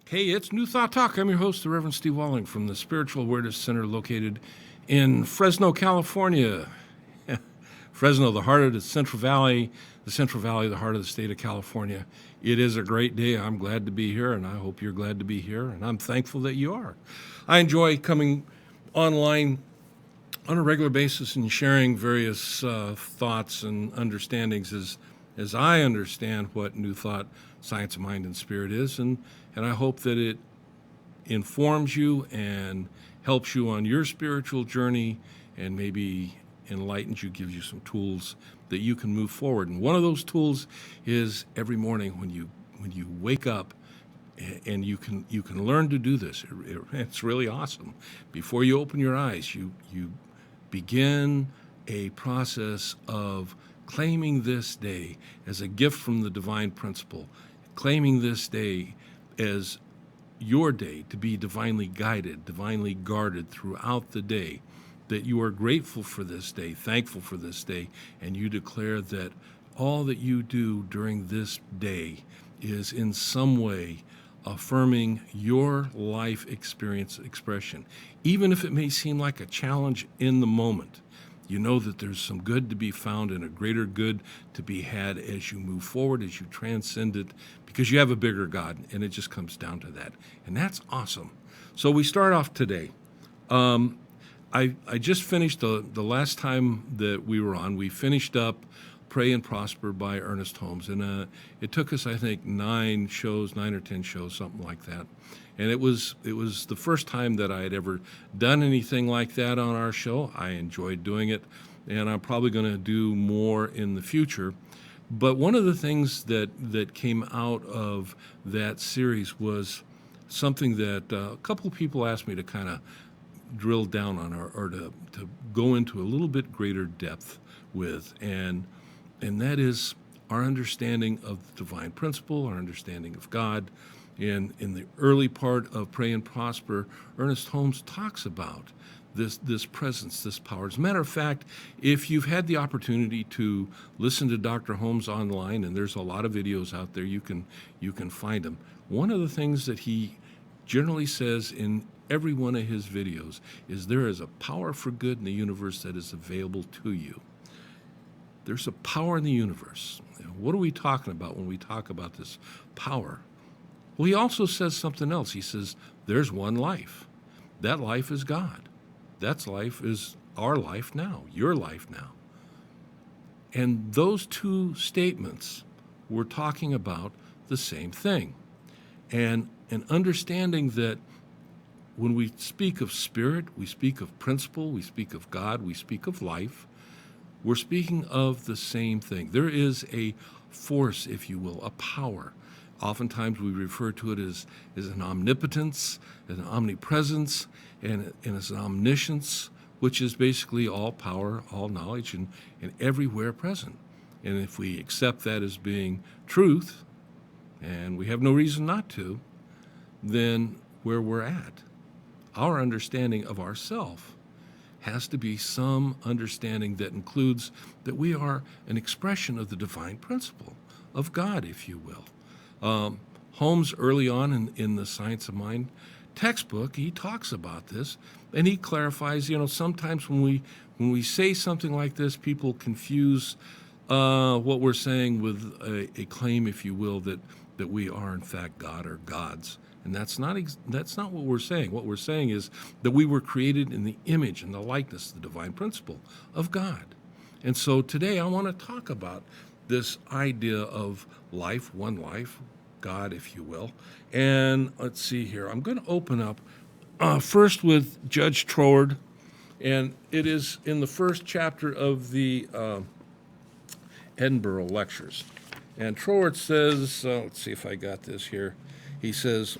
Hey, it's New Thought Talk. I'm your host, the Reverend Steve Walling from the Spiritual Awareness Center located in Fresno, California. Fresno, the heart of the Central Valley, the heart of the state of California. It is a great day. I'm glad to be here, and I hope you're glad to be here, and I'm thankful that you are. I enjoy coming online on a regular basis and sharing various thoughts and understandings as I understand what New Thought, Science of Mind and Spirit is, and I hope that it informs you and helps you on your spiritual journey and maybe enlightens you, gives you some tools that you can move forward. And one of those tools is every morning when you wake up, and you can learn to do this. It's really awesome. Before you open your eyes, you begin a process of claiming this day as a gift from the divine principle, claiming this day as your day to be divinely guided, divinely guarded throughout the day, that you are grateful for this day, thankful for this day, and you declare that all that you do during this day is in some way affirming your life experience expression. Even if it may seem like a challenge in the moment, you know that there's some good to be found and a greater good to be had as you move forward, as you transcend it, because you have a bigger God, and it just comes down to that. And that's awesome. So we start off today. I just finished the last time that we were on, we finished up Pray and Prosper by Ernest Holmes. And it took us, I think, 9 or 10 shows, something like that. And it was the first time that I had ever done anything like that on our show. I enjoyed doing it, and I'm probably going to do more in the future. But one of the things that came out of that series was something that a couple of people asked me to kind of drill down on or to go into a little bit greater depth with, and that is our understanding of the divine principle, our understanding of God. And in the early part of Pray and Prosper, Ernest Holmes talks about this presence, this power. As a matter of fact, if you've had the opportunity to listen to Dr. Holmes online, and there's a lot of videos out there, you can find them. One of the things that he generally says in every one of his videos is there is a power for good in the universe that is available to you. There's a power in the universe. What are we talking about when we talk about this power? Well, he also says something else. He says, there's one life. That life is God. That life is our life now, your life now. And those two statements were talking about the same thing. And an understanding that when we speak of spirit, we speak of principle, we speak of God, we speak of life, we're speaking of the same thing. There is a force, if you will, a power. Oftentimes we refer to it as an omnipotence, an omnipresence, and as an omniscience, which is basically all power, all knowledge, and everywhere present. And if we accept that as being truth, and we have no reason not to, then where we're at, our understanding of ourself has to be some understanding that includes that we are an expression of the divine principle of God, if you will. Holmes, early on in the Science of Mind textbook, he talks about this, and he clarifies, sometimes when we say something like this, people confuse what we're saying with a claim, if you will, that we are in fact God or gods. And that's not what we're saying. What we're saying is that we were created in the image and the likeness of the divine principle of God. And so today I want to talk about this idea of life, one life, God, if you will. And let's see here. I'm going to open up first with Judge Troward, and it is in the first chapter of the Edinburgh Lectures. And Troward says, let's see if I got this here. He says,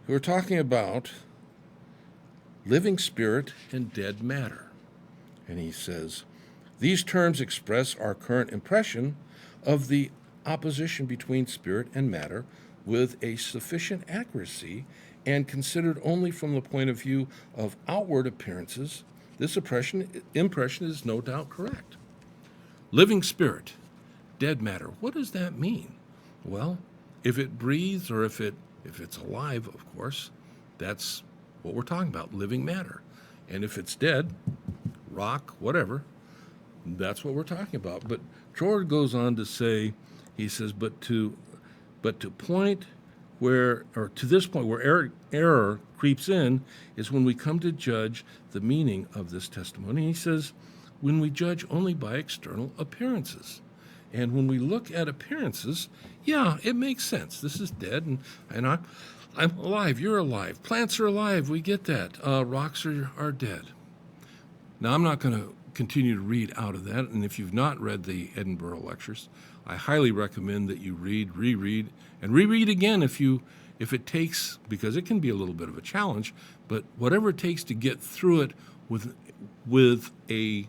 We're talking about living spirit and dead matter. And he says, these terms express our current impression of the opposition between spirit and matter with a sufficient accuracy, and considered only from the point of view of outward appearances, this impression is no doubt correct. Living spirit, dead matter. What does that mean? Well, if it breathes or if it's alive, of course, that's what we're talking about, living matter. And if it's dead, rock, whatever, that's what we're talking about. But George goes on to say, he says, but to point where, or to this point where error creeps in, is when we come to judge the meaning of this testimony. He says, when we judge only by external appearances. And when we look at appearances, yeah, it makes sense. This is dead, and I'm alive, you're alive. Plants are alive, we get that. Rocks are dead. Now, I'm not going to continue to read out of that, and if you've not read the Edinburgh Lectures, I highly recommend that you read, reread, and reread again if it takes, because it can be a little bit of a challenge, but whatever it takes to get through it with a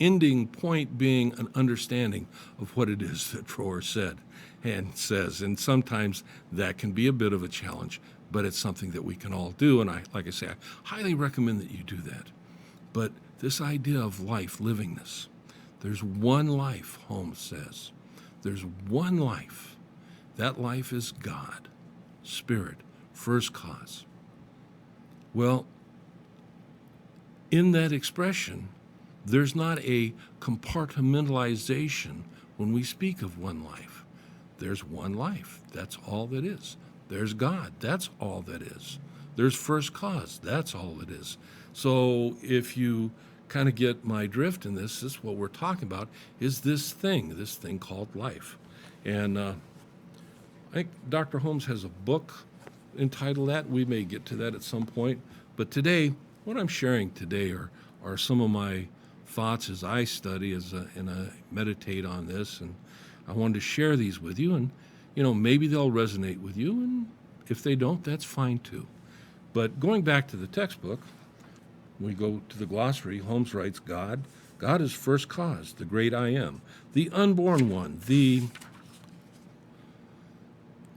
ending point being an understanding of what it is that Trower said and says. And sometimes that can be a bit of a challenge, but it's something that we can all do. And like I say, I highly recommend that you do that. But this idea of life, livingness, there's one life, Holmes says. There's one life. That life is God, Spirit, first cause. Well, in that expression, there's not a compartmentalization when we speak of one life. There's one life. That's all that is. There's God. That's all that is. There's first cause. That's all it is. So if you kind of get my drift in this is what we're talking about, is this thing called life. And I think Dr. Holmes has a book entitled that. We may get to that at some point. But today, what I'm sharing today are some of my thoughts as I study and I meditate on this, and I wanted to share these with you, and maybe they'll resonate with you, and if they don't, that's fine too. But going back to the textbook, we go to the glossary. Holmes writes, God is first cause, the great I am, the unborn one, the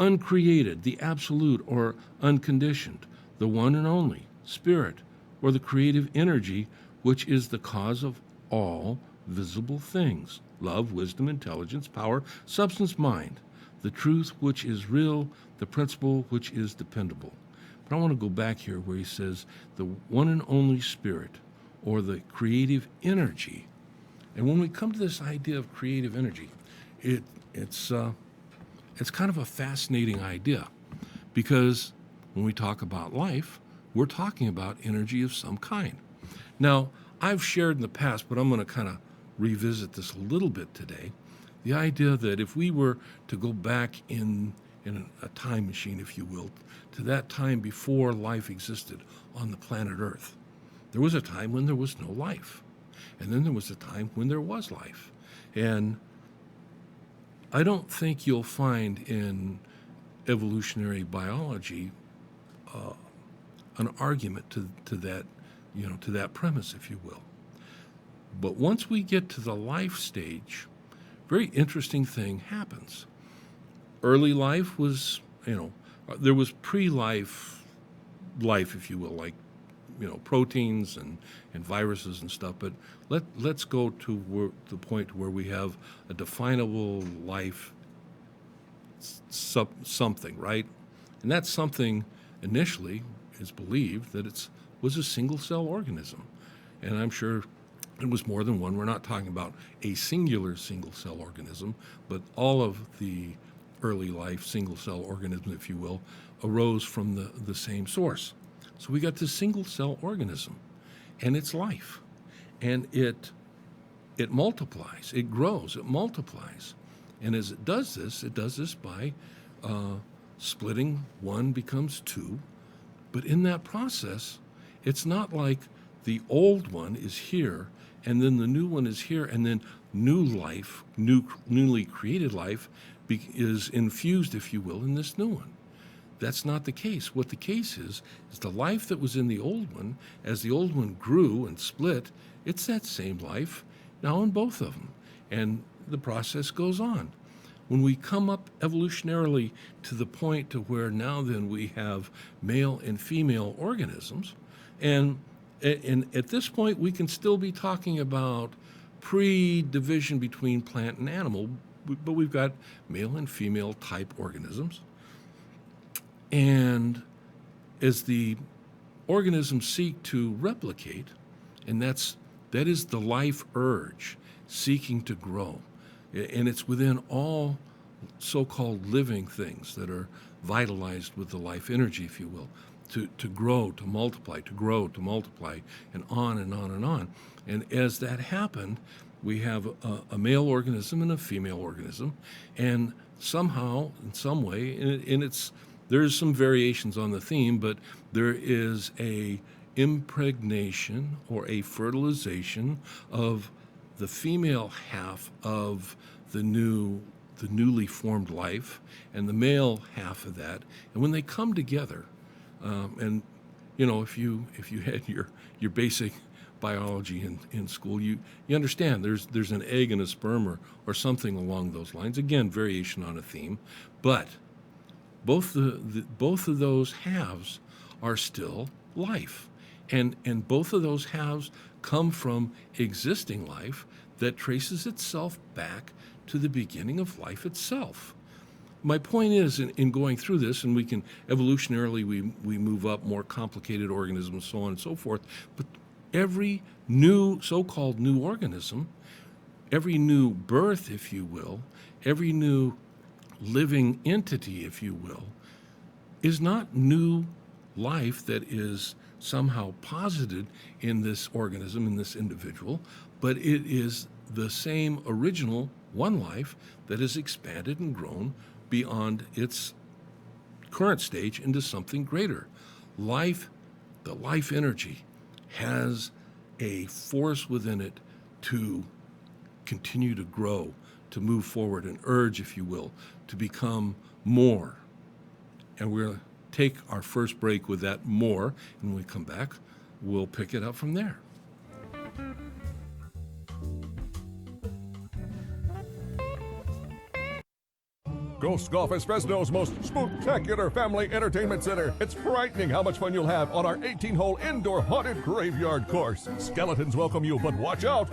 uncreated, the absolute or unconditioned, the one and only, Spirit, or the creative energy which is the cause of all visible things, love, wisdom, intelligence, power, substance, mind, the truth which is real, the principle which is dependable. But I want to go back here where he says the one and only Spirit, or the creative energy. And when we come to this idea of creative energy, it's kind of a fascinating idea, because when we talk about life, we're talking about energy of some kind. Now, I've shared in the past, but I'm going to kind of revisit this a little bit today, the idea that if we were to go back in a time machine, if you will, to that time before life existed on the planet Earth, there was a time when there was no life. And then there was a time when there was life. And I don't think you'll find in evolutionary biology an argument to that, to that premise, if you will. But once we get to the life stage, very interesting thing happens. Early life was, there was pre-life life, if you will, like, proteins and viruses and stuff. But let's go to the point where we have a definable life, something, right? And that something initially is believed that it was a single-cell organism. And I'm sure it was more than one. We're not talking about a singular single-cell organism, but all of the early life single-cell organisms, if you will, arose from the same source. So we got this single-cell organism, and it's life. And it multiplies, it grows, it multiplies. And as it does this by splitting. One becomes two. But in that process, it's not like the old one is here, and then the new one is here, and then new life, newly created life, is infused, if you will, in this new one. That's not the case. What the case is the life that was in the old one, as the old one grew and split, it's that same life now in both of them. And the process goes on. When we come up evolutionarily to the point to where now then we have male and female organisms, and at this point we can still be talking about pre-division between plant and animal, but we've got male and female type organisms. And as the organisms seek to replicate, and that is the life urge, seeking to grow. And it's within all so-called living things that are vitalized with the life energy, if you will, to grow, to multiply, to grow, to multiply, and on and on and on. And as that happened, we have a male organism and a female organism, and somehow, in some way, there's some variations on the theme, but there is a impregnation or a fertilization of the female half of the newly formed life and the male half of that. And when they come together, and if you had your basic biology in school, you understand there's an egg and a sperm or something along those lines. Again, variation on a theme, but both of those halves are still life, and both of those halves come from existing life that traces itself back to the beginning of life itself. My point is, in going through this, and we can evolutionarily we move up more complicated organisms, so on and so forth, but every new so-called new organism, every new birth, if you will, every new living entity, if you will, is not new life that is somehow posited in this organism, in this individual, but it is the same original one life that has expanded and grown beyond its current stage into something greater. Life, the life energy, has a force within it to continue to grow, to move forward, an urge, if you will, to become more. And we're going to take our first break with that more, and when we come back, we'll pick it up from there. Ghost Golf is Fresno's most spectacular family entertainment center. It's frightening how much fun you'll have on our 18-hole indoor haunted graveyard course. Skeletons welcome you, but watch out.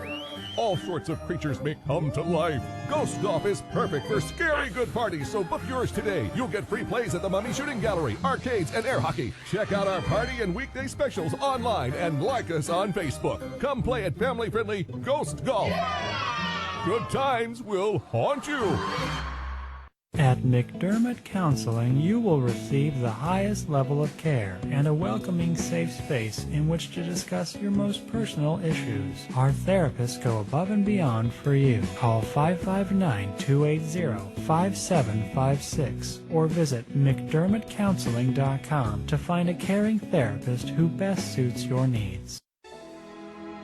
All sorts of creatures may come to life. Ghost Golf is perfect for scary good parties, so book yours today. You'll get free plays at the Mummy Shooting Gallery, arcades, and air hockey. Check out our party and weekday specials online and like us on Facebook. Come play at family-friendly Ghost Golf. Good times will haunt you. At McDermott Counseling, you will receive the highest level of care and a welcoming, safe space in which to discuss your most personal issues. Our therapists go above and beyond for you. Call 559-280-5756 or visit McDermottCounseling.com to find a caring therapist who best suits your needs.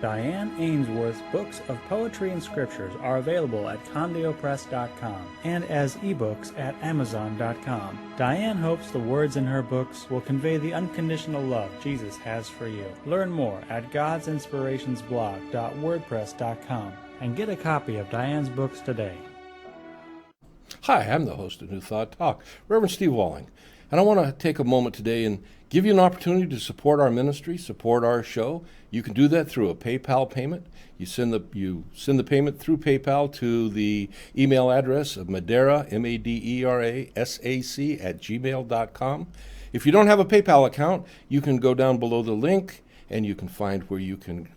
Diane Ainsworth's books of poetry and scriptures are available at CondioPress.com and as ebooks at Amazon.com. Diane hopes the words in her books will convey the unconditional love Jesus has for you. Learn more at godsinspirationsblog.wordpress.com and get a copy of Diane's books today. Hi, I'm the host of New Thought Talk, Reverend Steve Walling, and I want to take a moment today and give you an opportunity to support our ministry, support our show. You can do that through a PayPal payment. You send the payment through PayPal to the email address of Madera, MADERASAC @gmail.com. If you don't have a PayPal account, you can go down below the link and you can find where you can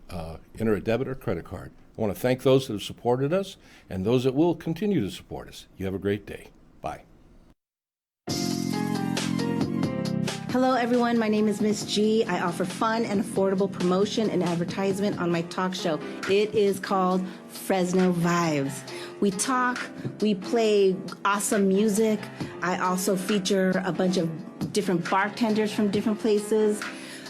enter a debit or credit card. I want to thank those that have supported us and those that will continue to support us. You have a great day. Bye. Hello everyone, my name is Miss G. I offer fun and affordable promotion and advertisement on my talk show. It is called Fresno Vibes. We talk, we play awesome music. I also feature a bunch of different bartenders from different places.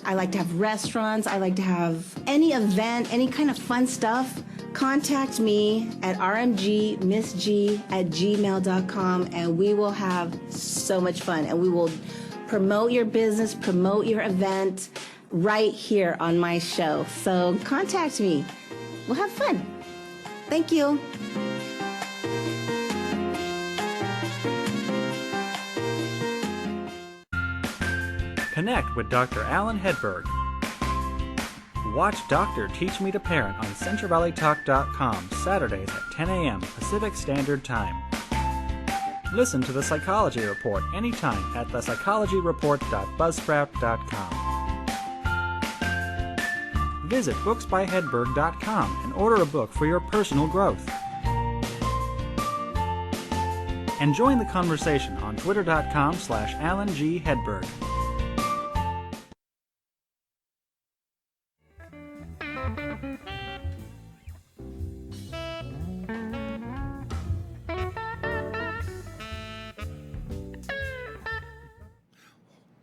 I like to have restaurants. I like to have any event, any kind of fun stuff. Contact me at rmgmissg@gmail.com and we will have so much fun and we will promote your business, promote your event right here on my show. So contact me. We'll have fun. Thank you. Connect with Dr. Alan Hedberg. Watch Doctor Teach Me to Parent on CentralValleyTalk.com Saturdays at 10 a.m. Pacific Standard Time. Listen to The Psychology Report anytime at thepsychologyreport.buzzsprout.com. Visit booksbyhedberg.com and order a book for your personal growth. And join the conversation on twitter.com/Alan G. Hedberg.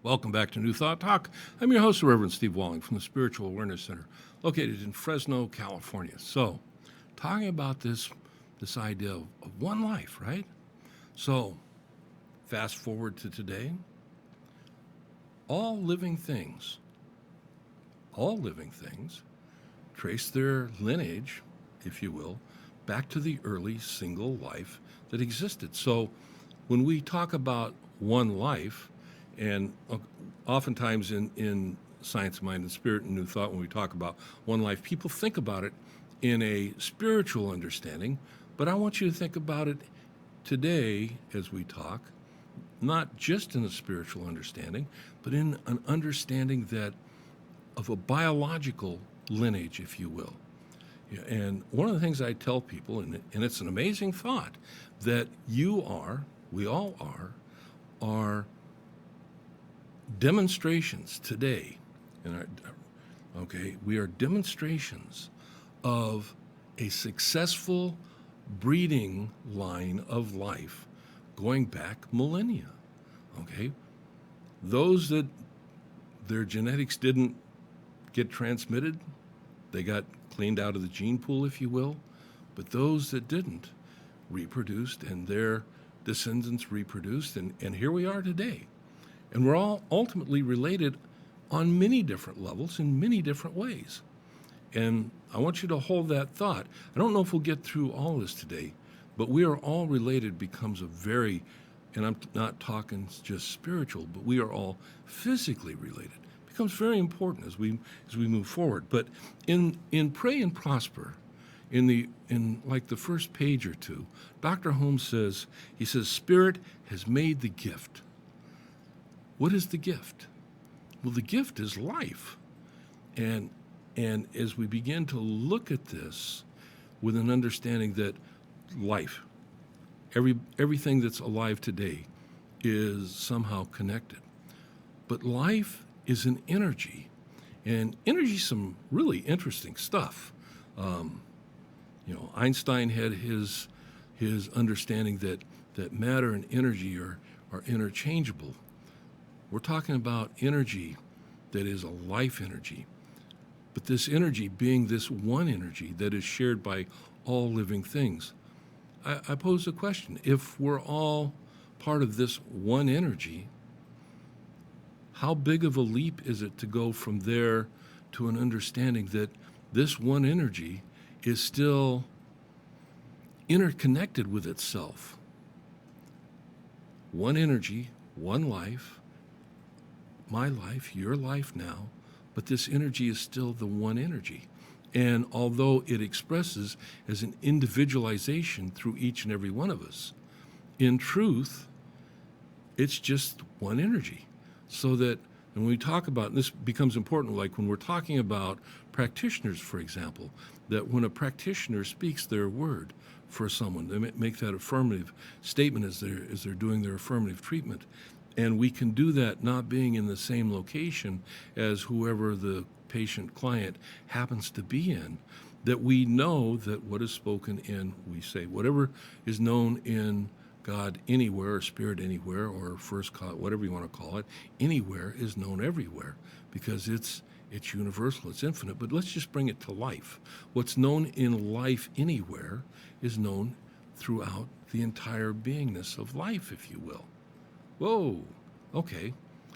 Welcome back to New Thought Talk. I'm your host, Reverend Steve Walling from the Spiritual Awareness Center, located in Fresno, California. So, talking about this idea of one life, right? So, fast forward to today. All living things trace their lineage, if you will, back to the early single life that existed. So, when we talk about one life, and oftentimes in Science, Mind, and Spirit and New Thought, when we talk about one life, people think about it in a spiritual understanding, but I want you to think about it today as we talk, not just in a spiritual understanding, but in an understanding that of a biological lineage, if you will. And one of the things I tell people, and it's an amazing thought, that we all are demonstrations today, we are demonstrations of a successful breeding line of life going back millennia. Okay, those that their genetics didn't get transmitted, they got cleaned out of the gene pool, if you will, but those that didn't reproduced, and their descendants reproduced, and here we are today. And we're all ultimately related on many different levels in many different ways. And I want you to hold that thought. I don't know if we'll get through all this today, but we are all related becomes a very, and I'm not talking just spiritual, but we are all physically related. It becomes very important as we move forward. But in Pray and Prosper, in like the first page or two, Dr. Holmes says, Spirit has made the gift. What is the gift? Well, the gift is life. And as we begin to look at this with an understanding that life, everything that's alive today is somehow connected. But life is an energy, and energy is some really interesting stuff. Einstein had his understanding that matter and energy are interchangeable. We're talking about energy that is a life energy, but this energy being this one energy that is shared by all living things. I pose a question. If we're all part of this one energy, how big of a leap is it to go from there to an understanding that this one energy is still interconnected with itself? One energy, one life, my life, your life now, but this energy is still the one energy. And although it expresses as an individualization through each and every one of us, in truth, it's just one energy. So that when we talk about, and this becomes important, like when we're talking about practitioners, for example, that when a practitioner speaks their word for someone, they make that affirmative statement as they're doing their affirmative treatment. And we can do that not being in the same location as whoever the patient client happens to be in, that we know that what is spoken in, we say, whatever is known in God anywhere, or Spirit anywhere, or first call, whatever you want to call it, anywhere is known everywhere, because it's universal, it's infinite. But let's just bring it to life. What's known in life anywhere is known throughout the entire beingness of life, if you will. Whoa, okay.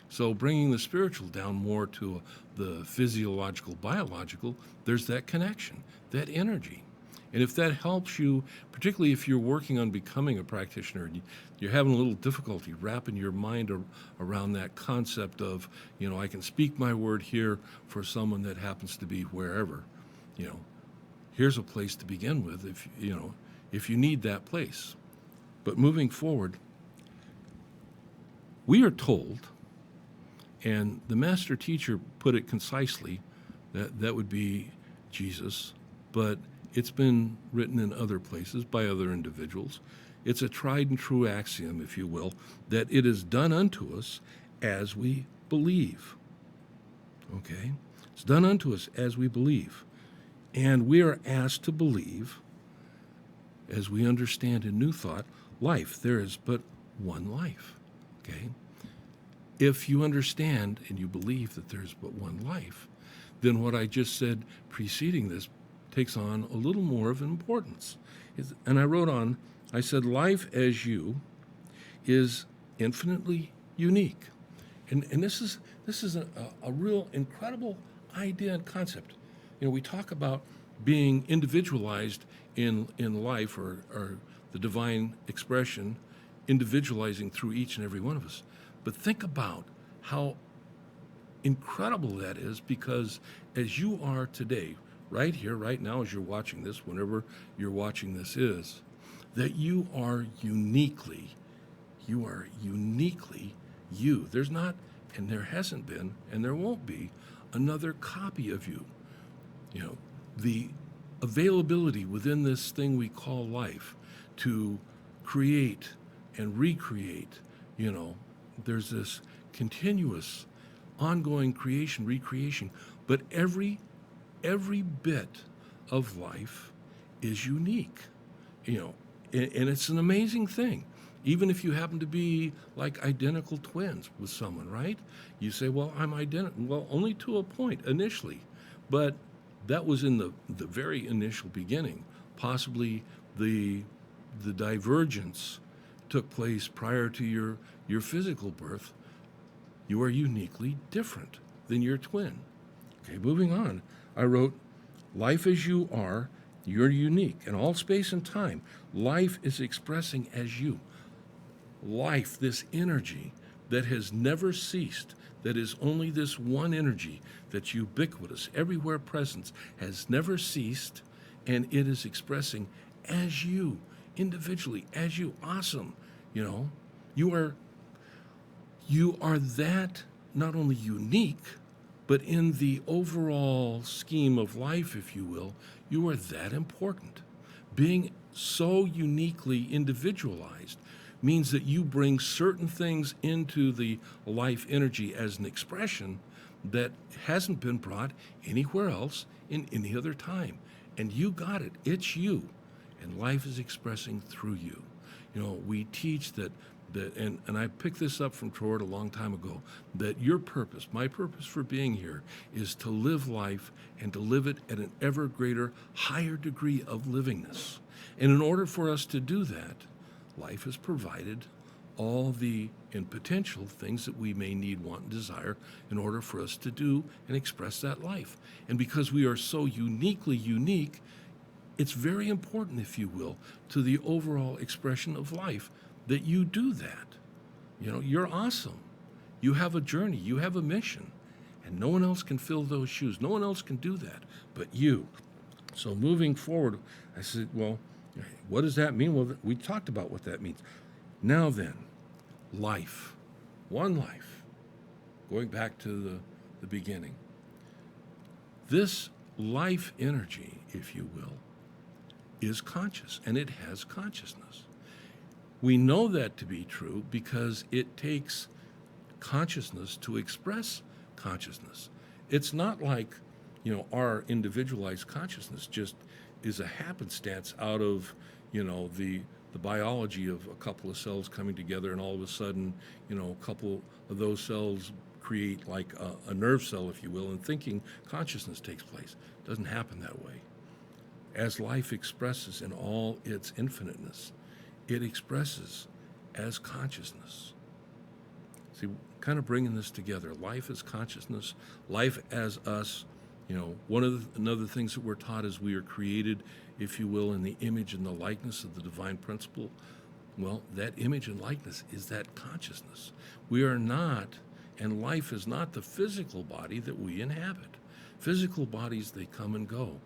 So bringing the spiritual down more to the physiological, biological, there's that connection, that energy. And if that helps you, particularly if you're working on becoming a practitioner, and you're having a little difficulty wrapping your mind around that concept of, I can speak my word here for someone that happens to be wherever, here's a place to begin with if you need that place. But moving forward, we are told, and the master teacher put it concisely, that would be Jesus, but it's been written in other places by other individuals. It's a tried and true axiom, if you will, that it is done unto us as we believe. Okay? It's done unto us as we believe. And we are asked to believe, as we understand in New Thought, life. There is but one life. Okay? If you understand and you believe that there's but one life, then what I just said preceding this takes on a little more of importance. And I wrote on, I said, life as you is infinitely unique. And this is a real incredible idea and concept. We talk about being individualized in life, or the divine expression individualizing through each and every one of us. But think about how incredible that is, because as you are today, right here, right now, as you're watching this, whenever you're watching this is, that you are uniquely you. There's not, and there hasn't been, and there won't be another copy of you. The availability within this thing we call life to create and recreate, there's this continuous, ongoing creation, recreation, but every bit of life is unique, and it's an amazing thing. Even if you happen to be like identical twins with someone, right? You say, well, I'm identical. Well, only to a point initially, but that was in the very initial beginning. Possibly the divergence took place prior to your physical birth. You are uniquely different than your twin. Okay, moving on. I wrote, life as you are, you're unique. In all space and time, life is expressing as you. Life, this energy that has never ceased, that is only this one energy that's ubiquitous, everywhere present, has never ceased, and it is expressing as you, individually, as you. Awesome. You are that not only unique, but in the overall scheme of life, if you will, you are that important. Being so uniquely individualized means that you bring certain things into the life energy as an expression that hasn't been brought anywhere else in any other time. And you got it. It's you. And life is expressing through you. We teach that and I picked this up from Troy a long time ago, that your purpose, my purpose for being here, is to live life and to live it at an ever greater, higher degree of livingness. And in order for us to do that, life has provided all the, in potential, things that we may need, want, and desire in order for us to do and express that life. And because we are so uniquely unique, it's very important, if you will, to the overall expression of life that you do that. You're awesome. You have a journey, you have a mission, and no one else can fill those shoes. No one else can do that but you. So moving forward, I said, well, what does that mean? Well, we talked about what that means. Now then, life, one life, going back to the beginning. This life energy, if you will, is conscious, and it has consciousness. We know that to be true because it takes consciousness to express consciousness. It's not like, our individualized consciousness just is a happenstance out of, the biology of a couple of cells coming together, and all of a sudden, a couple of those cells create like a nerve cell, if you will, and thinking consciousness takes place. It doesn't happen that way. As life expresses in all its infiniteness, it expresses as consciousness. See, kind of bringing this together. Life as consciousness, life as us. One of another things that we're taught is we are created, if you will, in the image and the likeness of the divine principle. Well, that image and likeness is that consciousness. We are not, and life is not the physical body that we inhabit. Physical bodies, they come and go.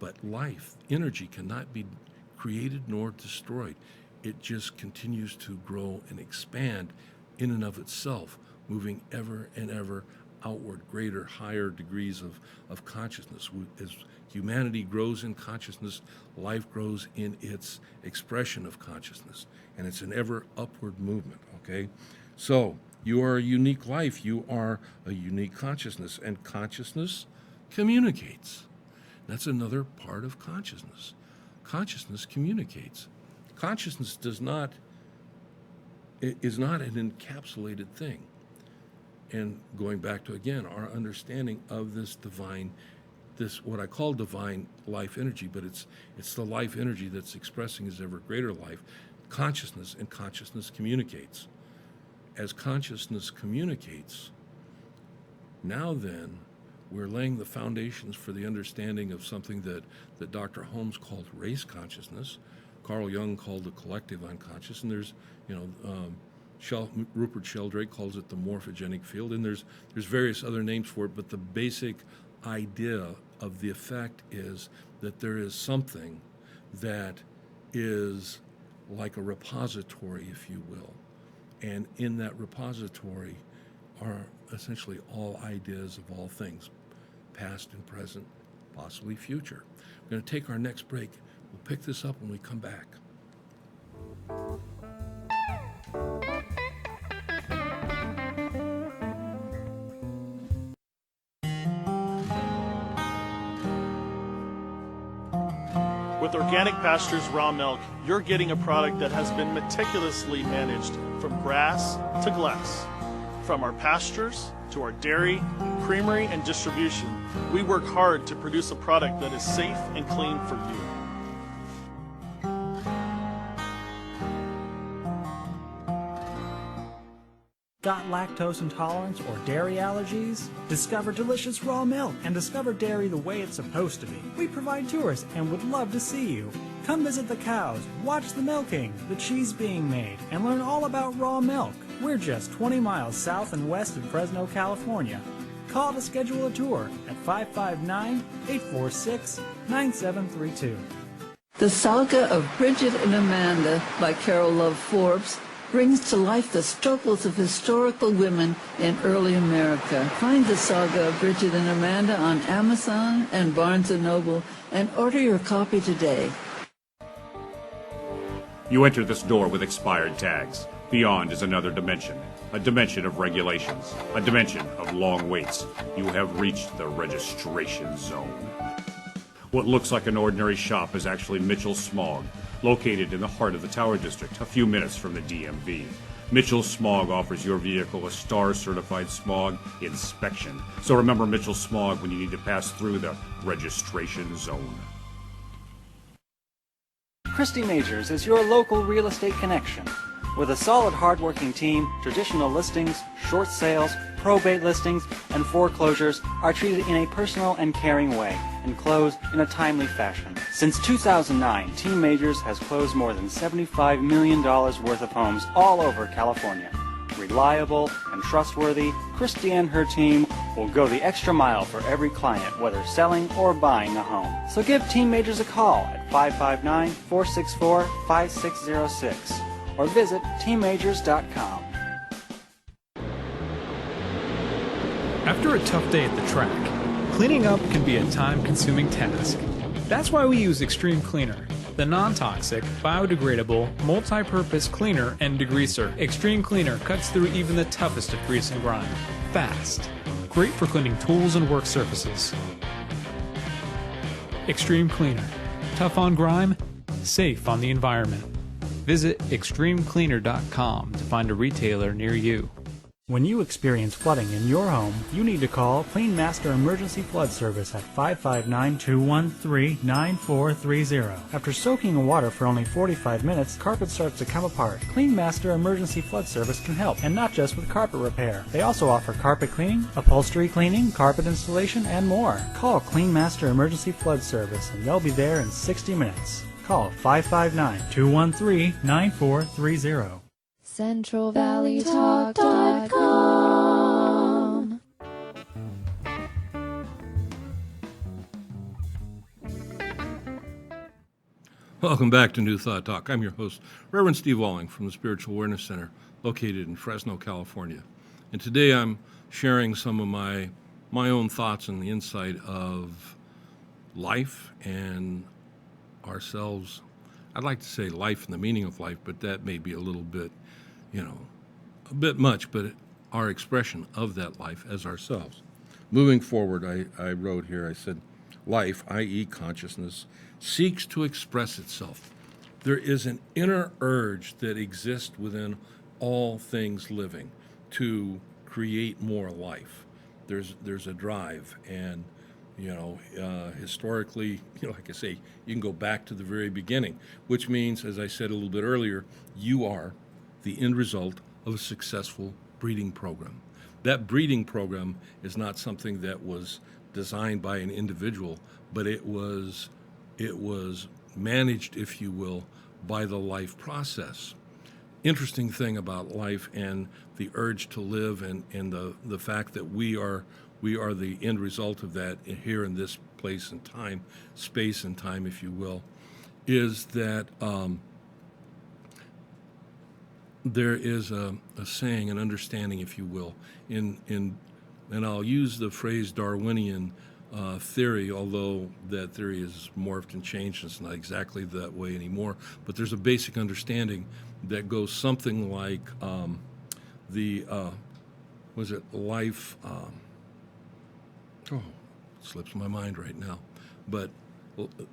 But life, energy, cannot be created nor destroyed. It just continues to grow and expand in and of itself, moving ever and ever outward, greater, higher degrees of consciousness. As humanity grows in consciousness, life grows in its expression of consciousness, and it's an ever upward movement, okay? So, you are a unique life, you are a unique consciousness, and consciousness communicates. That's another part of consciousness. Consciousness communicates. Consciousness is not an encapsulated thing. And going back to, again, our understanding of this divine, this what I call divine life energy, but it's the life energy that's expressing his ever greater life, consciousness, and consciousness communicates. As consciousness communicates, now then, we're laying the foundations for the understanding of something that Dr. Holmes called race consciousness, Carl Jung called the collective unconscious, and there's, Rupert Sheldrake calls it the morphogenic field, and there's various other names for it, but the basic idea of the effect is that there is something that is like a repository, if you will, and in that repository are essentially all ideas of all things, past and present, possibly future. We're going to take our next break. We'll pick this up when we come back. With Organic Pastures Raw Milk, you're getting a product that has been meticulously managed from grass to glass. From our pastures to our dairy, creamery, and distribution, we work hard to produce a product that is safe and clean for you. Got lactose intolerance or dairy allergies? Discover delicious raw milk and discover dairy the way it's supposed to be. We provide tours and would love to see you. Come visit the cows, watch the milking, the cheese being made, and learn all about raw milk. We're just 20 miles south and west of Fresno, California. Call to schedule a tour at 559-846-9732. The Saga of Bridget and Amanda by Carol Love Forbes brings to life the struggles of historical women in early America. Find the Saga of Bridget and Amanda on Amazon and Barnes & Noble and order your copy today. You enter this door with expired tags. Beyond is another dimension, a dimension of regulations, a dimension of long waits. You have reached the registration zone. What looks like an ordinary shop is actually Mitchell Smog, located in the heart of the Tower District, a few minutes from the DMV. Mitchell Smog offers your vehicle a STAR-certified smog inspection. So remember Mitchell Smog when you need to pass through the registration zone. Christy Majors is your local real estate connection. With a solid, hardworking team, traditional listings, short sales, probate listings, and foreclosures are treated in a personal and caring way and close in a timely fashion. Since 2009, Team Majors has closed more than $75 million worth of homes all over California. Reliable and trustworthy, Christy and her team will go the extra mile for every client, whether selling or buying a home. So give Team Majors a call at 559-464-5606 or visit teammajors.com. After a tough day at the track, cleaning up can be a time-consuming task. That's why we use Extreme Cleaner, the non-toxic, biodegradable, multi-purpose cleaner and degreaser. Extreme Cleaner cuts through even the toughest of grease and grime. Fast. Great for cleaning tools and work surfaces. Extreme Cleaner. Tough on grime, safe on the environment. Visit extremecleaner.com to find a retailer near you. When you experience flooding in your home, you need to call Clean Master Emergency Flood Service at 559-213-9430. After soaking in water for only 45 minutes, carpet starts to come apart. Clean Master Emergency Flood Service can help, and not just with carpet repair. They also offer carpet cleaning, upholstery cleaning, carpet installation, and more. Call Clean Master Emergency Flood Service, and they'll be there in 60 minutes. Call 559-213-9430. CentralValleyTalk.com. Welcome back to New Thought Talk. I'm your host, Reverend Steve Walling from the Spiritual Awareness Center located in Fresno, California. And today I'm sharing some of my own thoughts and the insight of life and ourselves. I'd like to say life and the meaning of life, but that may be a little bit, a bit much, but our expression of that life as ourselves. Moving forward, I wrote here, I said, life, i.e. consciousness, seeks to express itself. There is an inner urge that exists within all things living to create more life. There's a drive, and historically, like I say, you can go back to the very beginning, which means, as I said a little bit earlier, you are the end result of a successful breeding program. That breeding program is not something that was designed by an individual, but it was managed, if you will, by the life process. Interesting thing about life and the urge to live, and the fact that we are the end result of that here in this place and time, space and time, if you will, is that there is a saying, an understanding, if you will, and I'll use the phrase Darwinian theory, although that theory is morphed and changed. It's not exactly that way anymore, but there's a basic understanding that goes something like life, slips my mind right now, but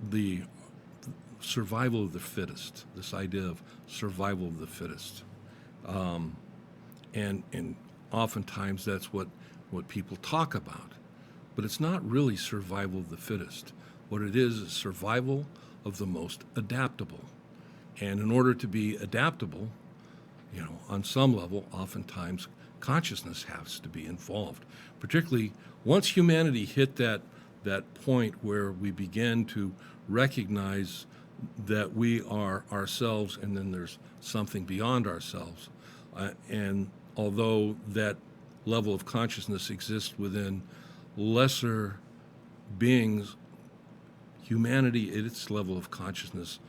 the survival of the fittest, this idea of survival of the fittest. And oftentimes that's what people talk about. But it's not really survival of the fittest. What it is survival of the most adaptable. And in order to be adaptable, on some level, oftentimes consciousness has to be involved. Particularly once humanity hit that point where we begin to recognize that we are ourselves and then there's something beyond ourselves. And although that level of consciousness exists within lesser beings, humanity at its level of consciousness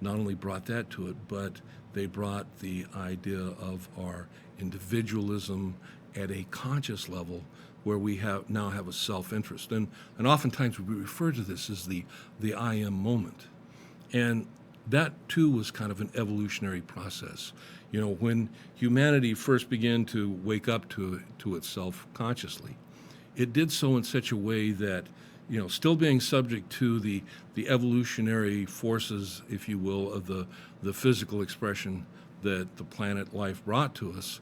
not only brought that to it, but they brought the idea of our individualism at a conscious level where we now have a self-interest. And oftentimes we refer to this as the I am moment. And that too was kind of an evolutionary process. When humanity first began to wake up to itself consciously, it did so in such a way that, still being subject to the evolutionary forces, if you will, of the physical expression that the planet life brought to us,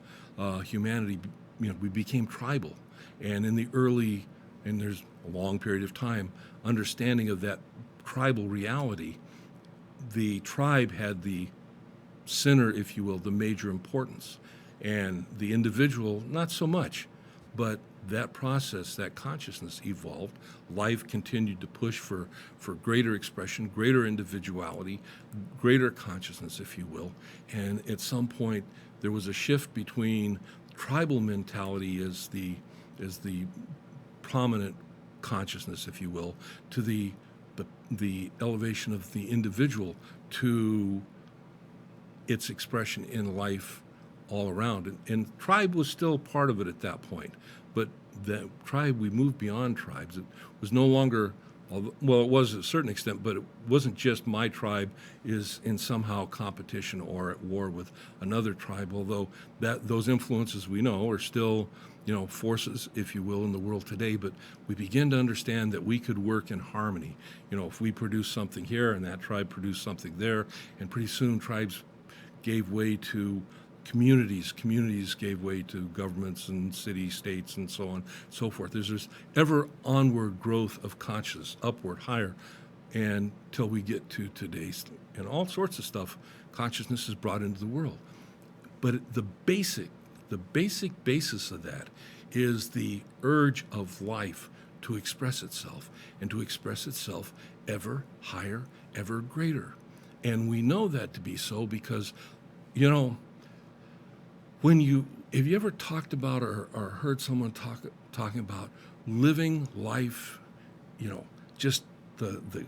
humanity, we became tribal. And in the early, and there's a long period of time, understanding of that tribal reality, the tribe had the center, if you will, the major importance. And the individual, not so much. But that process, that consciousness evolved. Life continued to push for greater expression, greater individuality, greater consciousness, if you will. And at some point, there was a shift between tribal mentality as the prominent consciousness, if you will, to the elevation of the individual to its expression in life all around. And tribe was still part of it at that point. But the tribe, we moved beyond tribes. It was no longer, well, it was to a certain extent, but it wasn't just my tribe is in somehow competition or at war with another tribe, although those influences we know are still, forces, if you will, in the world today. But we begin to understand that we could work in harmony. If we produce something here and that tribe produced something there, and pretty soon tribes gave way to Communities gave way to governments and cities, states, and so on, and so forth. There's this ever onward growth of consciousness, upward, higher, and till we get to today's, and all sorts of stuff, consciousness is brought into the world. But the basic basis of that is the urge of life to express itself, and to express itself ever higher, ever greater. And we know that to be so because, you know, have you ever talked about or heard someone talking about living life, you know, just the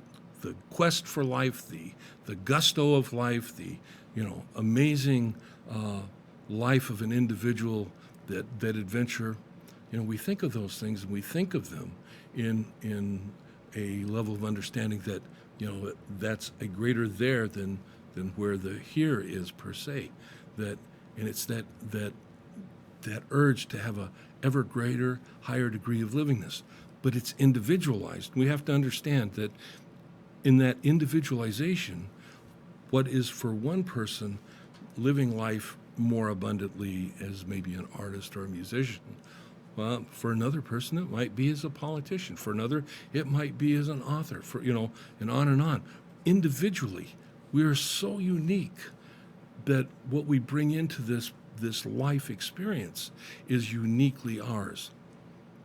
quest for life, the gusto of life, the, you know, amazing life of an individual, that adventure. You know, we think of those things and we think of them in a level of understanding that, you know, that's a greater there than where the here is per se. And it's that urge to have a ever greater, higher degree of livingness. But it's individualized. We have to understand that in that individualization, what is for one person living life more abundantly as maybe an artist or a musician, well, for another person it might be as a politician. For another, it might be as an author. For, you know, and on and on. Individually, we are so unique that what we bring into this life experience is uniquely ours.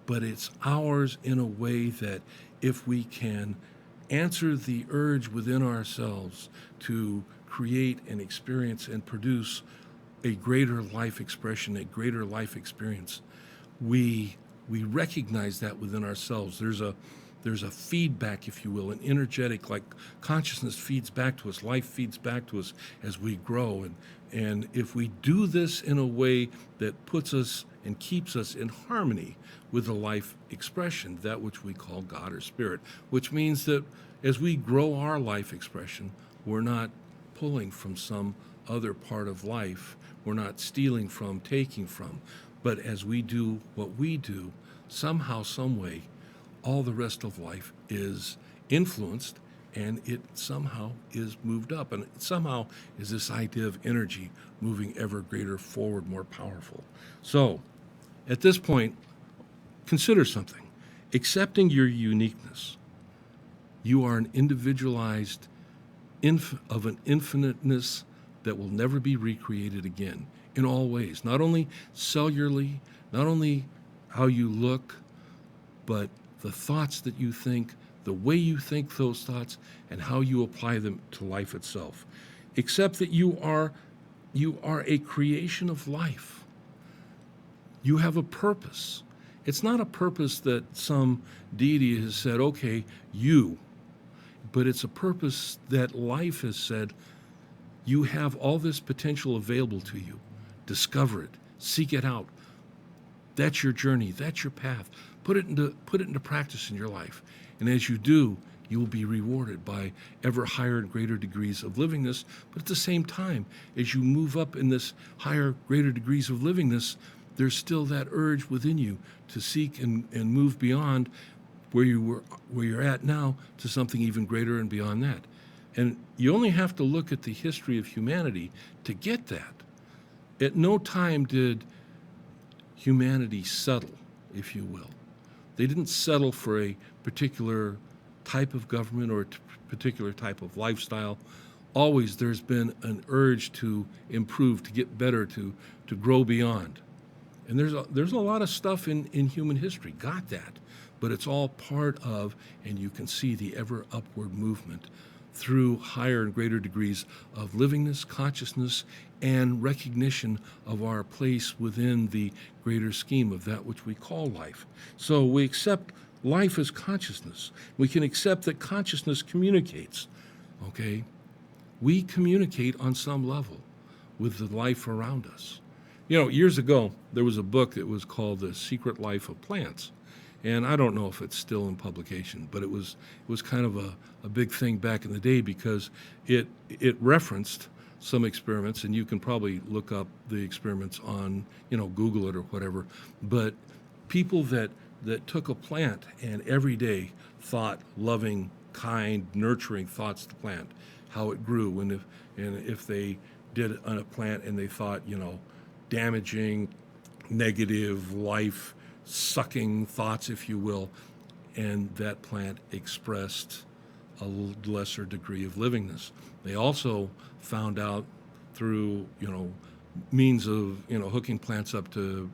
But it's ours in a way that if we can answer the urge within ourselves to create and experience and produce a greater life expression, a greater life experience, we recognize that within ourselves. There's a feedback, if you will, an energetic, like consciousness feeds back to us, life feeds back to us as we grow. And if we do this in a way that puts us and keeps us in harmony with the life expression, that which we call God or Spirit, which means that as we grow our life expression, we're not pulling from some other part of life. We're not stealing from, taking from. But as we do what we do, somehow, some way, all the rest of life is influenced, and it somehow is moved up. And it somehow is this idea of energy moving ever greater forward, more powerful. So at this point, consider something. Accepting your uniqueness. You are an individualized of an infiniteness that will never be recreated again in all ways, not only cellularly, not only how you look, but the thoughts that you think, the way you think those thoughts, and how you apply them to life itself. Except that you are a creation of life. You have a purpose. It's not a purpose that some deity has said, okay, but it's a purpose that life has said, you have all this potential available to you. Discover it. Seek it out. That's your journey. That's your path. Put it into practice in your life. And as you do, you will be rewarded by ever higher and greater degrees of livingness. But at the same time, as you move up in this higher, greater degrees of livingness, there's still that urge within you to seek and move beyond where you're at now to something even greater and beyond that. And you only have to look at the history of humanity to get that. At no time did humanity settle, if you will. They didn't settle for a particular type of government or a particular type of lifestyle. Always there's been an urge to improve, to get better, to grow beyond. And there's a lot of stuff in human history, got that. But it's all part of, and you can see the ever upward movement through higher and greater degrees of livingness, consciousness, and recognition of our place within the greater scheme of that which we call life. So we accept life as consciousness. We can accept that consciousness communicates, okay? We communicate on some level with the life around us. You know, years ago, there was a book that was called The Secret Life of Plants. And I don't know if it's still in publication, but it was kind of a big thing back in the day because it referenced some experiments, and you can probably look up the experiments on, Google it or whatever. But people that took a plant and every day thought loving, kind, nurturing thoughts to the plant, how it grew, and if they did a plant and they thought, damaging, negative, life-sucking thoughts, if you will, and that plant expressed a lesser degree of livingness. They also found out through, means of, hooking plants up to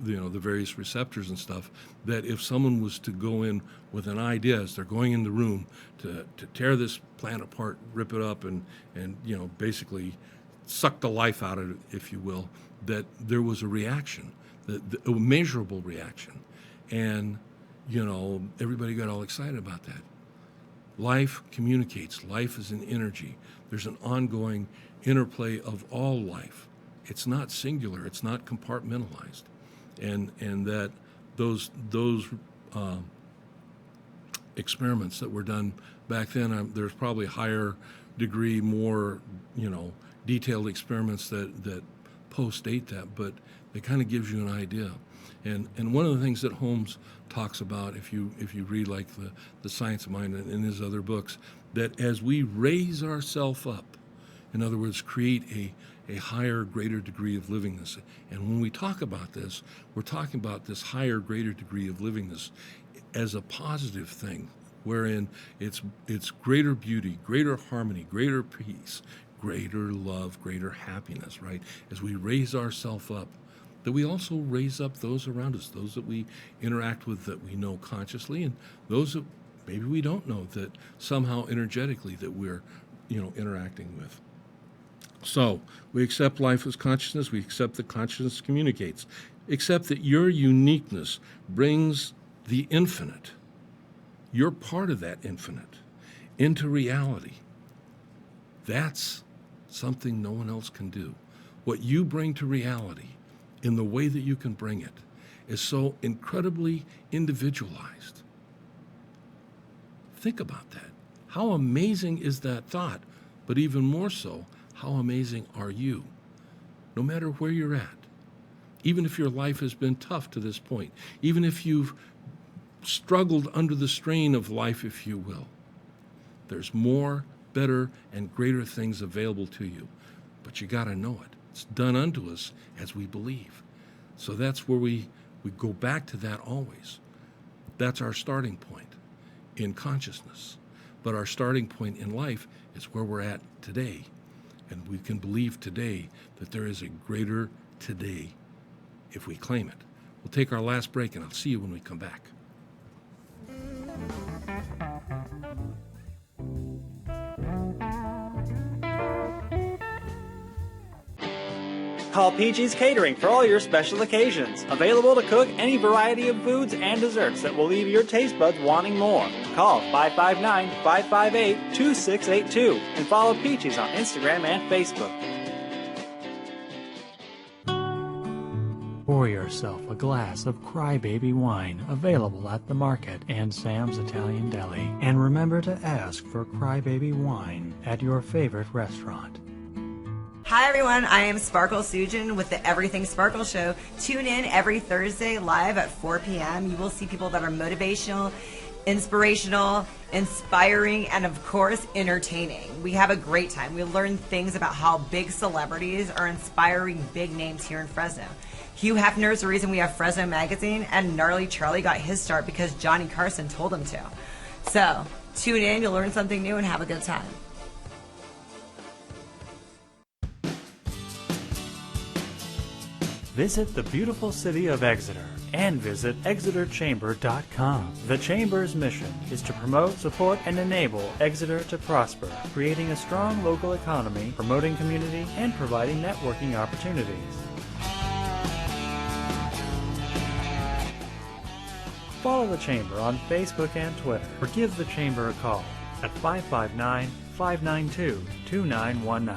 the various receptors and stuff, that if someone was to go in with an idea as they're going in the room to tear this plant apart, rip it up, and basically suck the life out of it, if you will, that there was a reaction, a measurable reaction. And, everybody got all excited about that. Life communicates. Life is an energy. There's an ongoing interplay of all life. It's not singular. It's not compartmentalized. And that those experiments that were done back then, there's probably higher degree, more detailed experiments that post-date that, but it kind of gives you an idea. And one of the things that Holmes talks about, if you read like the Science of Mind and his other books, that as we raise ourselves up, in other words, create a higher, greater degree of livingness. And when we talk about this, we're talking about this higher, greater degree of livingness as a positive thing, wherein it's greater beauty, greater harmony, greater peace, greater love, greater happiness, right? As we raise ourselves up, that we also raise up those around us, those that we interact with that we know consciously, and those that maybe we don't know that somehow energetically that we're, interacting with. So we accept life as consciousness. We accept that consciousness communicates. Accept that your uniqueness brings the infinite, you're part of that infinite, into reality. That's something no one else can do. What you bring to reality in the way that you can bring it is so incredibly individualized. Think about that. How amazing is that thought? But even more so, how amazing are you? No matter where you're at, even if your life has been tough to this point, even if you've struggled under the strain of life, if you will, there's more, better, and greater things available to you. But you got to know it. It's done unto us as we believe. So that's where we go back to that always. That's our starting point in consciousness. But our starting point in life is where we're at today. And we can believe today that there is a greater today if we claim it. We'll take our last break, and I'll see you when we come back. Call PG's Catering for all your special occasions. Available to cook any variety of foods and desserts that will leave your taste buds wanting more. Call 559-558-2682 and follow Peaches on Instagram and Facebook. Pour yourself a glass of Crybaby wine, available at the market and Sam's Italian Deli. And remember to ask for Crybaby wine at your favorite restaurant. Hi everyone, I am Sparkle Sujin with the Everything Sparkle Show. Tune in every Thursday live at 4 p.m. You will see people that are motivational, inspirational, inspiring, and of course, entertaining. We have a great time. We learn things about how big celebrities are inspiring big names here in Fresno. Hugh Hefner is the reason we have Fresno Magazine, and Gnarly Charlie got his start because Johnny Carson told him to. So, tune in, you'll learn something new, and have a good time. Visit the beautiful city of Exeter and visit exeterchamber.com. The Chamber's mission is to promote, support, and enable Exeter to prosper, creating a strong local economy, promoting community, and providing networking opportunities. Follow the Chamber on Facebook and Twitter, or give the Chamber a call at 559-592-2919.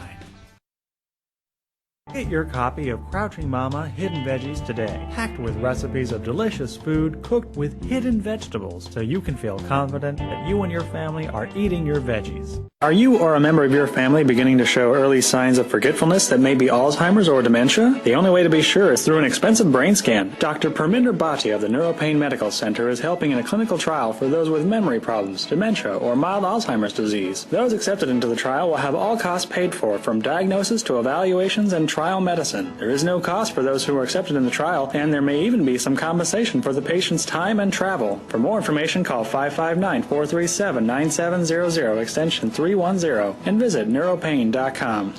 Get your copy of Crouching Mama Hidden Veggies today, packed with recipes of delicious food cooked with hidden vegetables, so you can feel confident that you and your family are eating your veggies. Are you or a member of your family beginning to show early signs of forgetfulness that may be Alzheimer's or dementia? The only way to be sure is through an expensive brain scan. Dr. Parminder Bhatia of the Neuropain Medical Center is helping in a clinical trial for those with memory problems, dementia, or mild Alzheimer's disease. Those accepted into the trial will have all costs paid for, from diagnosis to evaluations and trial medicine. There is no cost for those who are accepted in the trial, and there may even be some compensation for the patient's time and travel. For more information, call 559-437-9700, extension 310, and visit neuropain.com.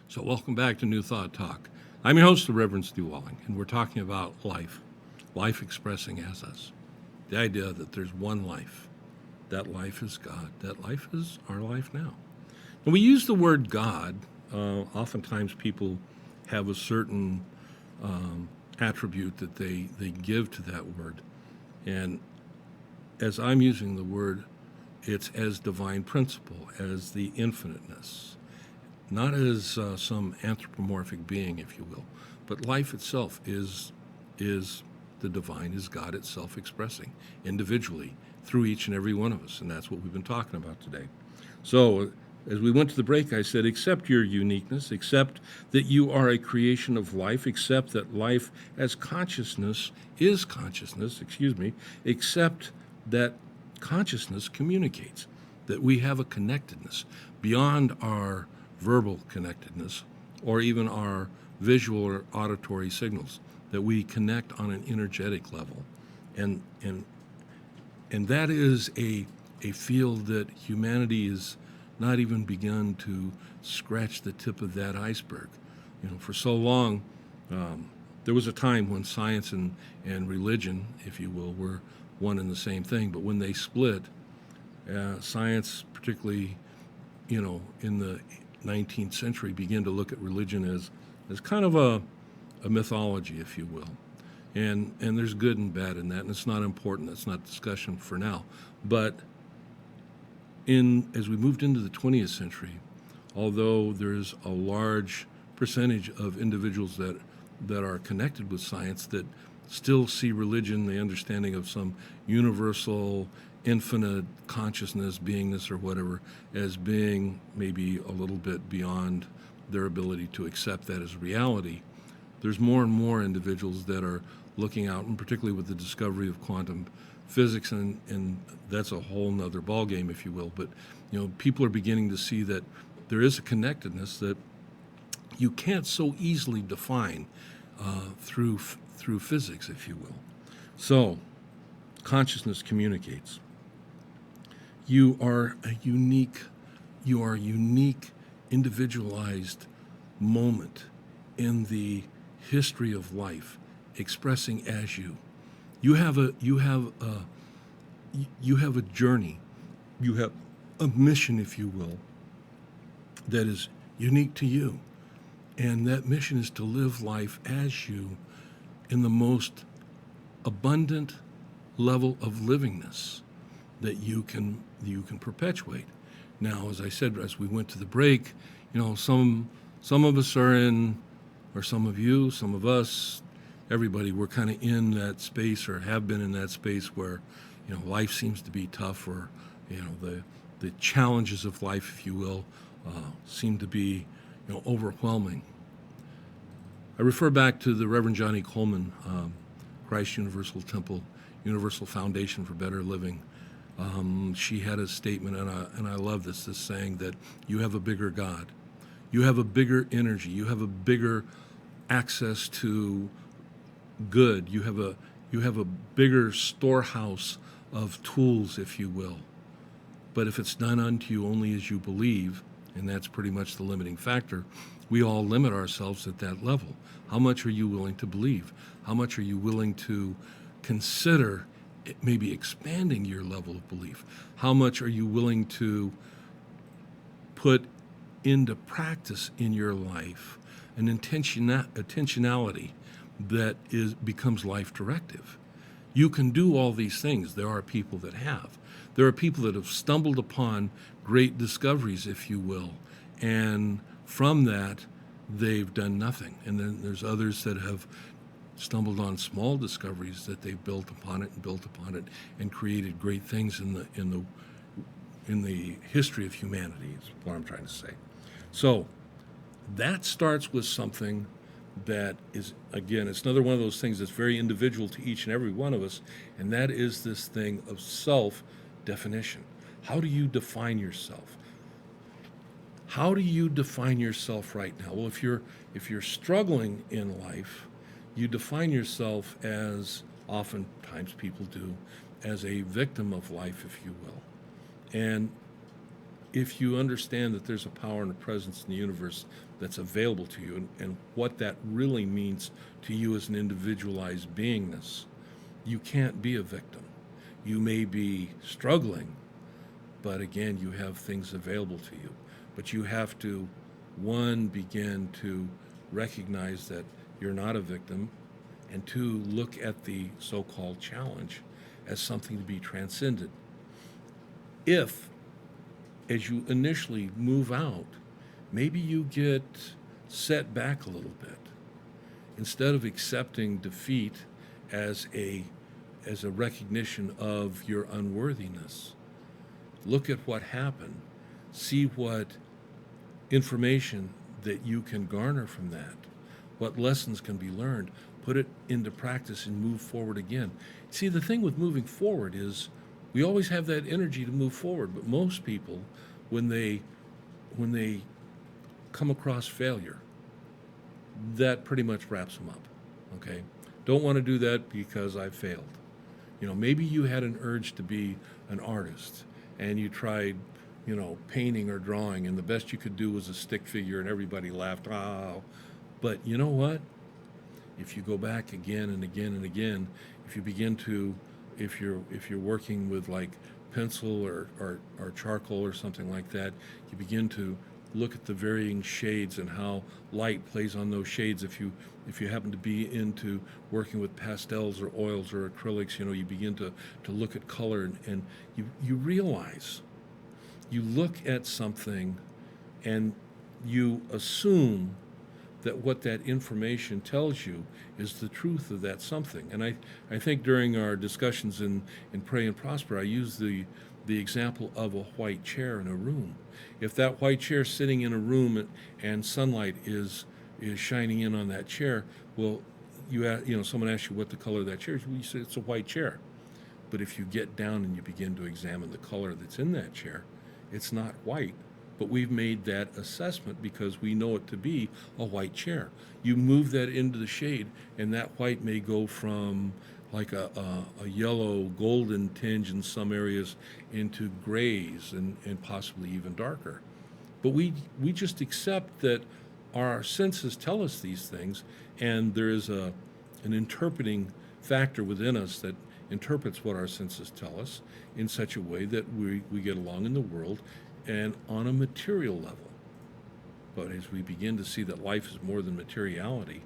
So welcome back to New Thought Talk. I'm your host, the Reverend Steve Walling, and we're talking about life expressing as us. The idea that there's one life. That life is God. That life is our life now. When we use the word God, oftentimes people have a certain attribute that they give to that word. And as I'm using the word, it's as divine principle, as the infiniteness. Not as some anthropomorphic being, if you will, but life itself is the divine, is God itself expressing individually through each and every one of us, and that's what we've been talking about today. So, as we went to the break, I said, accept your uniqueness, accept that you are a creation of life, accept that life as consciousness is consciousness, accept that consciousness communicates, that we have a connectedness beyond our verbal connectedness, or even our visual or auditory signals, that we connect on an energetic level. And that is a field that humanity has not even begun to scratch the tip of that iceberg. For so long, there was a time when science and religion, if you will, were one and the same thing, but when they split, science, particularly, in the 19th century, began to look at religion as kind of a mythology, if you will. And there's good and bad in that, and it's not important. That's not discussion for now. But as we moved into the 20th century, although there's a large percentage of individuals that are connected with science that still see religion, the understanding of some universal infinite consciousness, beingness, or whatever, as being maybe a little bit beyond their ability to accept that as reality. There's more and more individuals that are looking out, and particularly with the discovery of quantum physics, and that's a whole nother ballgame, if you will. But people are beginning to see that there is a connectedness that you can't so easily define through physics, if you will. So, consciousness communicates. You are a unique, individualized moment in the history of life, expressing as you. You have a journey, you have a mission, if you will, that is unique to you. And that mission is to live life as you in the most abundant level of livingness that you can perpetuate. Now, as I said, as we went to the break, some of us are in, or some of you, some of us, everybody, we're kind of in that space, or have been in that space where, life seems to be tough, or, the challenges of life, if you will, seem to be, overwhelming. I refer back to the Reverend Johnny Coleman, Christ Universal Temple, Universal Foundation for Better Living. She had a statement, and I love this saying that you have a bigger God. You have a bigger energy. You have a bigger access to good. You have a bigger storehouse of tools, if you will. But if it's done unto you only as you believe, and that's pretty much the limiting factor, we all limit ourselves at that level. How much are you willing to believe? How much are you willing to consider maybe expanding your level of belief? How much are you willing to put into practice in your life an intentionality that becomes life directive. You can do all these things. There are people that have. There are people that have stumbled upon great discoveries, if you will, and from that, they've done nothing. And then there's others that have stumbled on small discoveries that they've built upon it and created great things in the history of humanity, is what I'm trying to say. So that starts with something that is, again, it's another one of those things that's very individual to each and every one of us, and that is this thing of self-definition. How do you define yourself? How do you define yourself right now? Well, if you're struggling in life, you define yourself as, oftentimes people do, as a victim of life, if you will. And if you understand that there's a power and a presence in the universe that's available to you, and what that really means to you as an individualized beingness, you can't be a victim. You may be struggling, but again, you have things available to you. But you have to, one, begin to recognize that you're not a victim, and two, look at the so-called challenge as something to be transcended. If, as you initially move out, maybe you get set back a little bit. Instead of accepting defeat as a recognition of your unworthiness, look at what happened. See what information that you can garner from that, what lessons can be learned, put it into practice and move forward again. See, the thing with moving forward is we always have that energy to move forward, but most people, when they come across failure, that pretty much wraps them up, okay? Don't want to do that because I failed. You know, maybe you had an urge to be an artist and you tried, you know, painting or drawing, and the best you could do was a stick figure and everybody laughed, oh. But you know what? If you go back again and again and again, if you begin to, if you're working with like pencil or charcoal or something like that, you begin to look at the varying shades and how light plays on those shades. If you happen to be into working with pastels or oils or acrylics, you know, you begin to look at color and you realize, you look at something and you assume that what that information tells you is the truth of that something. And I think during our discussions in Pray and Prosper, I used the example of a white chair in a room. If that white chair sitting in a room and sunlight is shining in on that chair, well, someone asks you what the color of that chair is, well, you say it's a white chair. But if you get down and you begin to examine the color that's in that chair, it's not white. But we've made that assessment because we know it to be a white chair. You move that into the shade, and that white may go from like a yellow golden tinge in some areas into grays and possibly even darker. But we just accept that our senses tell us these things, and there is an interpreting factor within us that interprets what our senses tell us in such a way that we get along in the world and on a material level. But as we begin to see that life is more than materiality,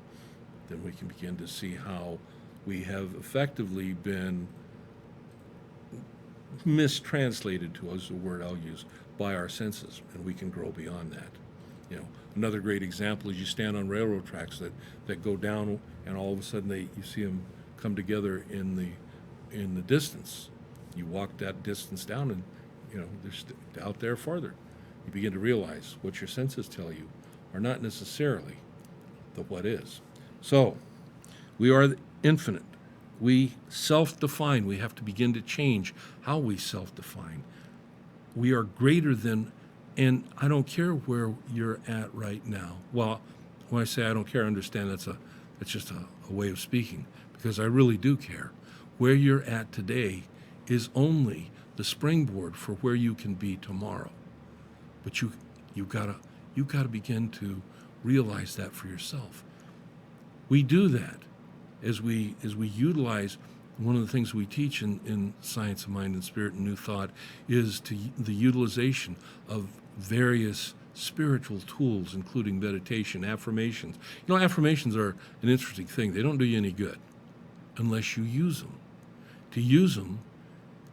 then we can begin to see how we have effectively been mistranslated, to us, the word I'll use, by our senses, and we can grow beyond that. You know, another great example is you stand on railroad tracks that go down, and all of a sudden you see them come together in the distance. You walk that distance down, and you know, they're out there farther. You begin to realize what your senses tell you are not necessarily the what is. So, we are infinite. We self-define. We have to begin to change how we self-define. We are greater than, and I don't care where you're at right now. Well, when I say I don't care, understand that's just a way of speaking, because I really do care. Where you're at today is only the springboard for where you can be tomorrow. But you gotta begin to realize that for yourself. We do that as we utilize one of the things we teach in Science of Mind and Spirit and New Thought is the utilization of various spiritual tools, including meditation, affirmations. You know, affirmations are an interesting thing. They don't do you any good unless you use them. To use them,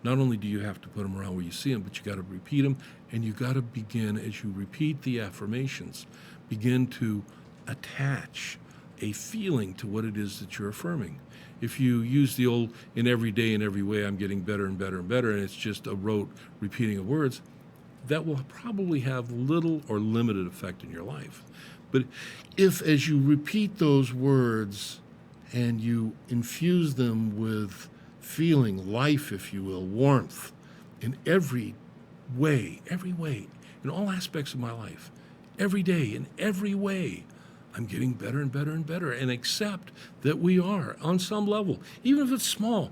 not only do you have to put them around where you see them, but you got to repeat them, and you got to begin, as you repeat the affirmations, begin to attach a feeling to what it is that you're affirming. If you use the old, in every day, in every way, I'm getting better and better and better, and it's just a rote repeating of words, that will probably have little or limited effect in your life. But if, as you repeat those words and you infuse them with feeling, life, if you will, warmth, in every way, in all aspects of my life, every day, in every way, I'm getting better and better and better, and accept that we are on some level, even if it's small,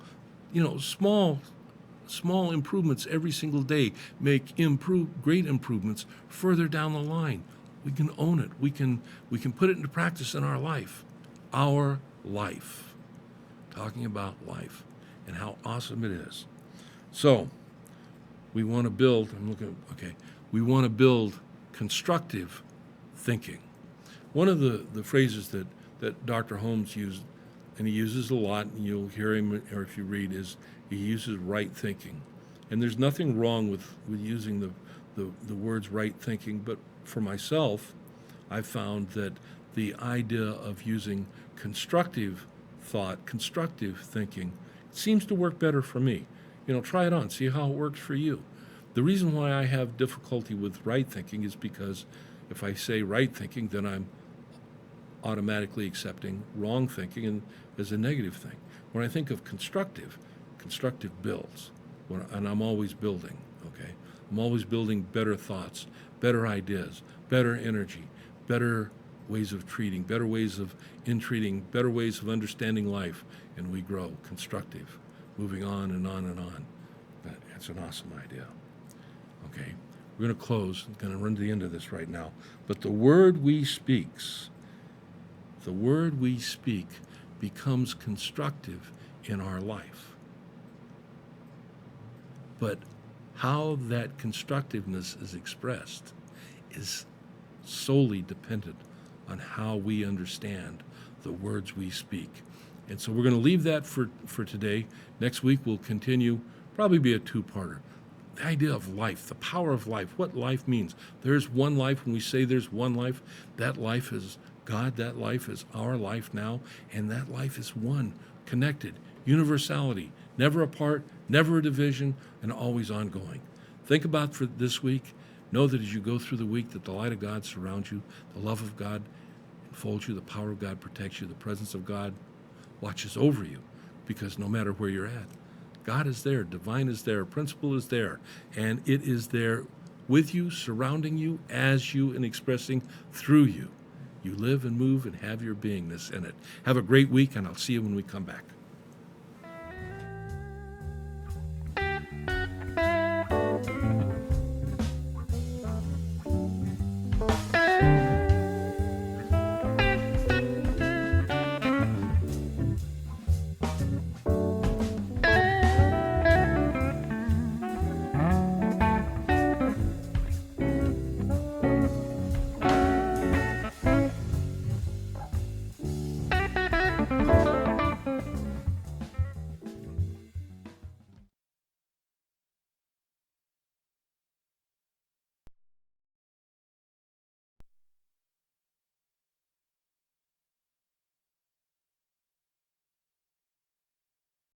small improvements every single day make great improvements further down the line. We can own it. We can put it into practice in our life. Our life. Talking about life and how awesome it is. So, we want to build, we want to build constructive thinking. One of the phrases that Dr. Holmes used, and he uses a lot, and you'll hear him, or if you read, is he uses right thinking. And there's nothing wrong with using the words right thinking, but for myself, I found that the idea of using constructive thought, constructive thinking, seems to work better for me. Try it on, see how it works for you. The reason why I have difficulty with right thinking is because if I say right thinking, then I'm automatically accepting wrong thinking as a negative thing. When I think of constructive builds, and I'm always building, okay? I'm always building better thoughts, better ideas, better energy, better ways of treating, better ways of entreating, better ways of understanding life, and we grow constructive, moving on and on and on. That's an awesome idea. Okay, we're going to close. I'm going to run to the end of this right now. But the word we speak becomes constructive in our life. But how that constructiveness is expressed is solely dependent on how we understand the words we speak. And so we're going to leave that for today. Next week we'll continue, probably be a two-parter. The idea of life, the power of life, what life means. There's one life. When we say there's one life, that life is God, that life is our life now, and that life is one, connected, universality, never apart, never a division, and always ongoing. Think about for this week. Know that as you go through the week, that the light of God surrounds you, the love of God enfolds you, the power of God protects you, the presence of God watches over you, because no matter where you're at, God is there, divine is there, principle is there, and it is there with you, surrounding you, as you, and expressing through you. You live and move and have your beingness in it. Have a great week, and I'll see you when we come back.